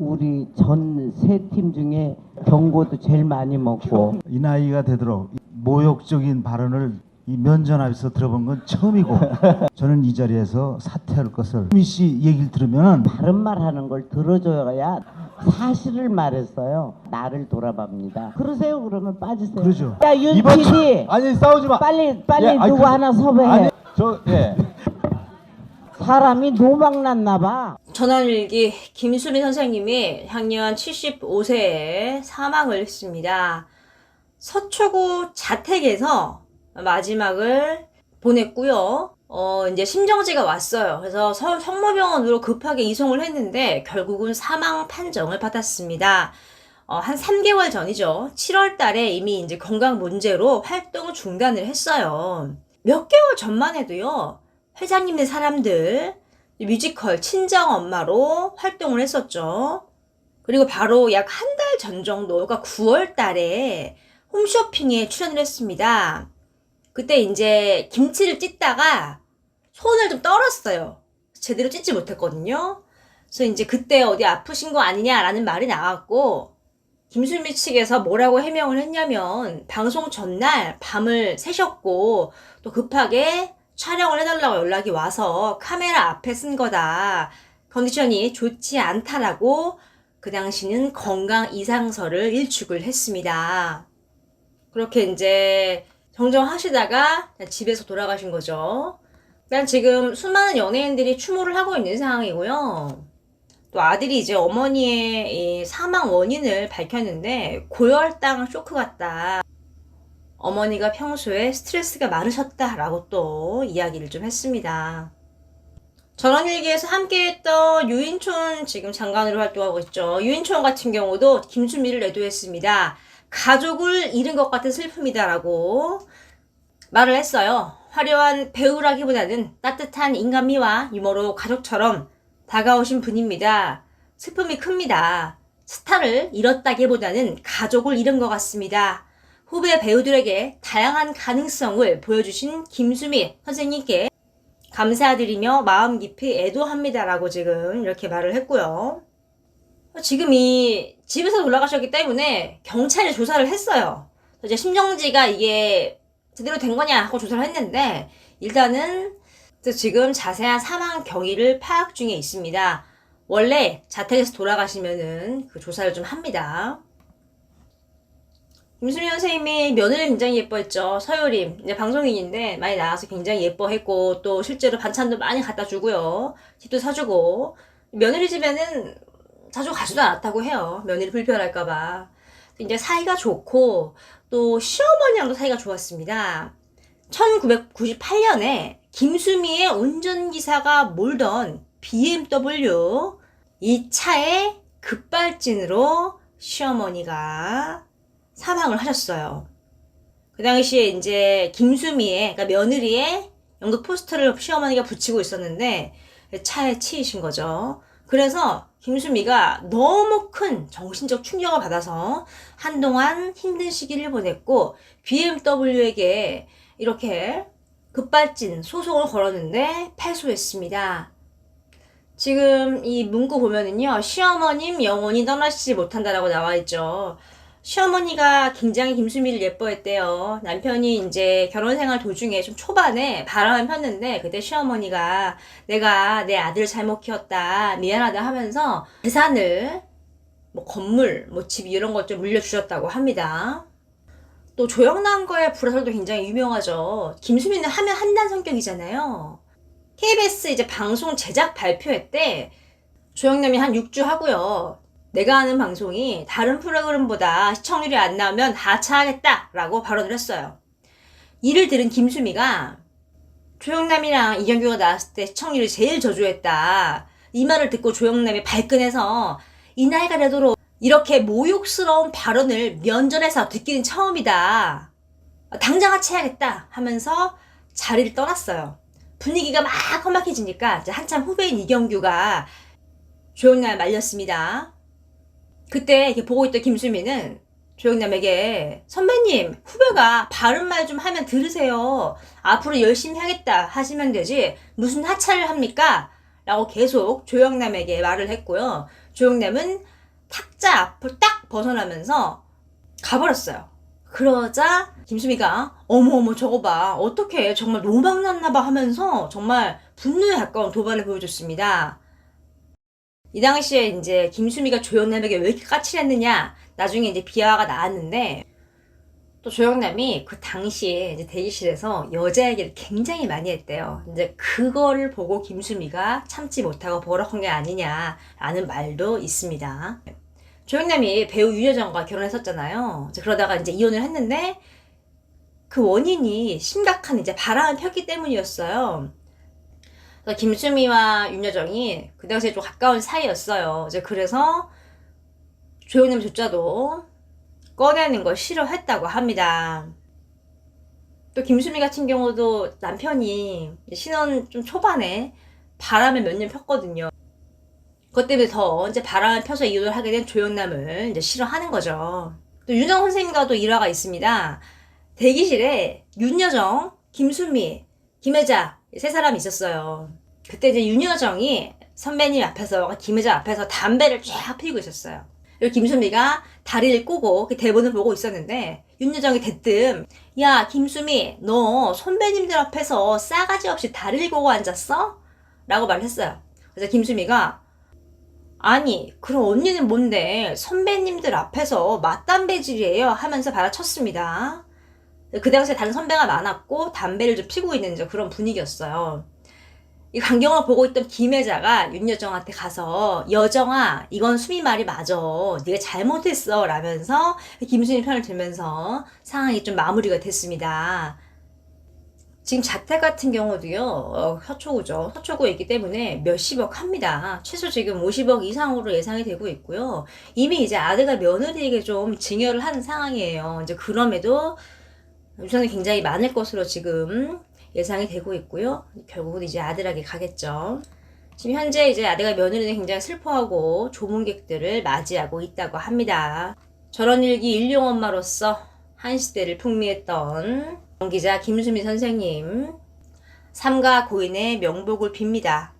우리 전 세 팀 중에 경고도 제일 많이 먹고. 이 나이가 되도록 모욕적인 발언을 이 면전에서 들어본 건 처음이고 저는 이 자리에서 사퇴할 것을 수미 씨 얘기를 들으면 바른 말 하는 걸 들어줘야 사실을 말했어요. 나를 돌아봅니다. 그러세요? 그러면 빠지세요. 그러죠. 야, 윤 이번 PD 아니 싸우지 마. 빨리 예, 아니, 누구 하나 섭외해. 아니 예. 사람이 노망났나 봐. 전원일기 김수미 선생님이 향년 75세에 사망을 했습니다. 서초구 자택에서 마지막을 보냈고요. 이제 심정지가 왔어요. 그래서 서울 성모병원으로 급하게 이송을 했는데 결국은 사망 판정을 받았습니다. 한 3개월 전이죠. 7월 달에 이미 이제 건강 문제로 활동을 중단을 했어요. 몇 개월 전만 해도요. 회장님네 사람들 뮤지컬 친정엄마로 활동을 했었죠. 그리고 바로 약 한 달 전 정도, 그러니까 9월 달에 홈쇼핑에 출연을 했습니다. 그때 이제 김치를 찢다가 손을 좀 떨었어요. 제대로 찢지 못했거든요. 그래서 이제 그때 어디 아프신 거 아니냐라는 말이 나왔고, 김수미 측에서 뭐라고 해명을 했냐면 방송 전날 밤을 새셨고 또 급하게 촬영을 해달라고 연락이 와서 카메라 앞에 쓴 거다. 컨디션이 좋지 않다라고 그 당시는 건강 이상서를 일축을 했습니다. 그렇게 이제 정정하시다가 집에서 돌아가신 거죠. 일단 지금 수많은 연예인들이 추모를 하고 있는 상황이고요. 또 아들이 이제 어머니의 이 사망 원인을 밝혔는데 고혈당 쇼크 같다. 어머니가 평소에 스트레스가 많으셨다라고 또 이야기를 좀 했습니다. 전원일기에서 함께했던 유인촌 지금 장관으로 활동하고 있죠. 유인촌 같은 경우도 김수미를 내도했습니다. 가족을 잃은 것 같은 슬픔이다라고 말을 했어요. 화려한 배우라기보다는 따뜻한 인간미와 유머로 가족처럼 다가오신 분입니다. 슬픔이 큽니다. 스타를 잃었다기보다는 가족을 잃은 것 같습니다. 후배 배우들에게 다양한 가능성을 보여주신 김수미 선생님께 감사드리며 마음 깊이 애도합니다라고 지금 이렇게 말을 했고요. 지금 이 집에서 돌아가셨기 때문에 경찰이 조사를 했어요. 이제 심정지가 이게 제대로 된 거냐 하고 조사를 했는데 일단은 지금 자세한 사망 경위를 파악 중에 있습니다. 원래 자택에서 돌아가시면은 그 조사를 좀 합니다. 김수미 선생님이 며느리 굉장히 예뻐했죠. 서효림 이제 방송인인데 많이 나와서 굉장히 예뻐했고 또 실제로 반찬도 많이 갖다 주고요. 집도 사주고 며느리 집에는 자주 가지도 않았다고 해요. 며느리 불편할까봐. 이제 사이가 좋고 또 시어머니랑도 사이가 좋았습니다. 1998년에 김수미의 운전기사가 몰던 BMW 이 차의 급발진으로 시어머니가 사망을 하셨어요. 그 당시에 이제 김수미의, 그러니까 며느리의 연극 포스터를 시어머니가 붙이고 있었는데 차에 치이신 거죠. 그래서 김수미가 너무 큰 정신적 충격을 받아서 한동안 힘든 시기를 보냈고 BMW에게 이렇게 급발진 소송을 걸었는데 패소했습니다. 지금 이 문구 보면은요, 시어머님 영원히 떠나시지 못한다라고 나와 있죠. 시어머니가 굉장히 김수미를 예뻐했대요. 남편이 이제 결혼 생활 도중에 좀 초반에 바람을 폈는데 그때 시어머니가 내가 내 아들을 잘못 키웠다 미안하다 하면서 재산을 뭐 건물 뭐 집 이런 것 좀 물려주셨다고 합니다. 또 조영남과의 불화설도 굉장히 유명하죠. 김수미는 하면 한단 성격이잖아요. KBS 이제 방송 제작 발표회 때 조영남이 한 6주 하고요. 내가 하는 방송이 다른 프로그램보다 시청률이 안 나오면 하차하겠다라고 발언을 했어요. 이를 들은 김수미가 조영남이랑 이경규가 나왔을 때 시청률이 제일 저조했다. 이 말을 듣고 조영남이 발끈해서 이 나이가 되도록 이렇게 모욕스러운 발언을 면전에서 듣기는 처음이다. 당장 하차해야겠다 하면서 자리를 떠났어요. 분위기가 막 험악해지니까 이제 한참 후배인 이경규가 조영남을 말렸습니다. 그때 이렇게 보고 있던 김수미는 조영남에게 선배님 후배가 바른 말 좀 하면 들으세요. 앞으로 열심히 하겠다 하시면 되지 무슨 하차를 합니까? 라고 계속 조영남에게 말을 했고요. 조영남은 탁자 앞을 딱 벗어나면서 가버렸어요. 그러자 김수미가 어머 저거 봐, 어떡해, 정말 노망났나봐 하면서 정말 분노에 가까운 도발을 보여줬습니다. 이 당시에 이제 김수미가 조영남에게 왜 이렇게 까칠했느냐, 나중에 이제 비하가 나왔는데, 또 조영남이 그 당시에 이제 대기실에서 여자 얘기를 굉장히 많이 했대요. 이제 그거를 보고 김수미가 참지 못하고 버럭한 게 아니냐라는 말도 있습니다. 조영남이 배우 윤여정과 결혼했었잖아요. 이제 그러다가 이제 이혼을 했는데, 그 원인이 심각한 이제 바람을 폈기 때문이었어요. 그래서 김수미와 윤여정이 그 당시에 좀 가까운 사이였어요. 이제 그래서 조영남조차도 꺼내는 걸 싫어했다고 합니다. 또 김수미 같은 경우도 남편이 신혼 좀 초반에 바람을 몇 년 폈거든요. 그것 때문에 더 이제 바람을 펴서 이혼을 하게 된 조영남을 이제 싫어하는 거죠. 또 윤정 선생님과도 일화가 있습니다. 대기실에 윤여정, 김수미, 김혜자 세 사람이 있었어요. 그때 이제 윤여정이 선배님 앞에서, 김혜자 앞에서 담배를 쫙 피우고 있었어요. 그리고 김수미가 다리를 꼬고 대본을 보고 있었는데, 윤여정이 대뜸 야 김수미, 너 선배님들 앞에서 싸가지 없이 다리를 꼬고 앉았어? 라고 말했어요. 그래서 김수미가 아니 그럼 언니는 뭔데 선배님들 앞에서 맞담배질이에요 하면서 받아쳤습니다. 그 당시에 다른 선배가 많았고 담배를 좀 피고 있는 그런 분위기였어요. 이 광경을 보고 있던 김혜자가 윤여정한테 가서 여정아 이건 수미 말이 맞아, 네가 잘못했어 라면서 김수미 편을 들면서 상황이 좀 마무리가 됐습니다. 지금 자택 같은 경우도요, 서초구죠. 서초구에 있기 때문에 몇십억 합니다. 최소 지금 50억 이상으로 예상이 되고 있고요. 이미 이제 아들과 며느리에게 좀 증여를 하는 상황이에요. 이제 그럼에도 유산이 굉장히 많을 것으로 지금 예상이 되고 있고요. 결국은 이제 아들에게 가겠죠. 지금 현재 이제 아들과 며느리는 굉장히 슬퍼하고 조문객들을 맞이하고 있다고 합니다. 저런 일기 일용 엄마로서 한 시대를 풍미했던 기자 김수미 선생님, 삼가 고인의 명복을 빕니다.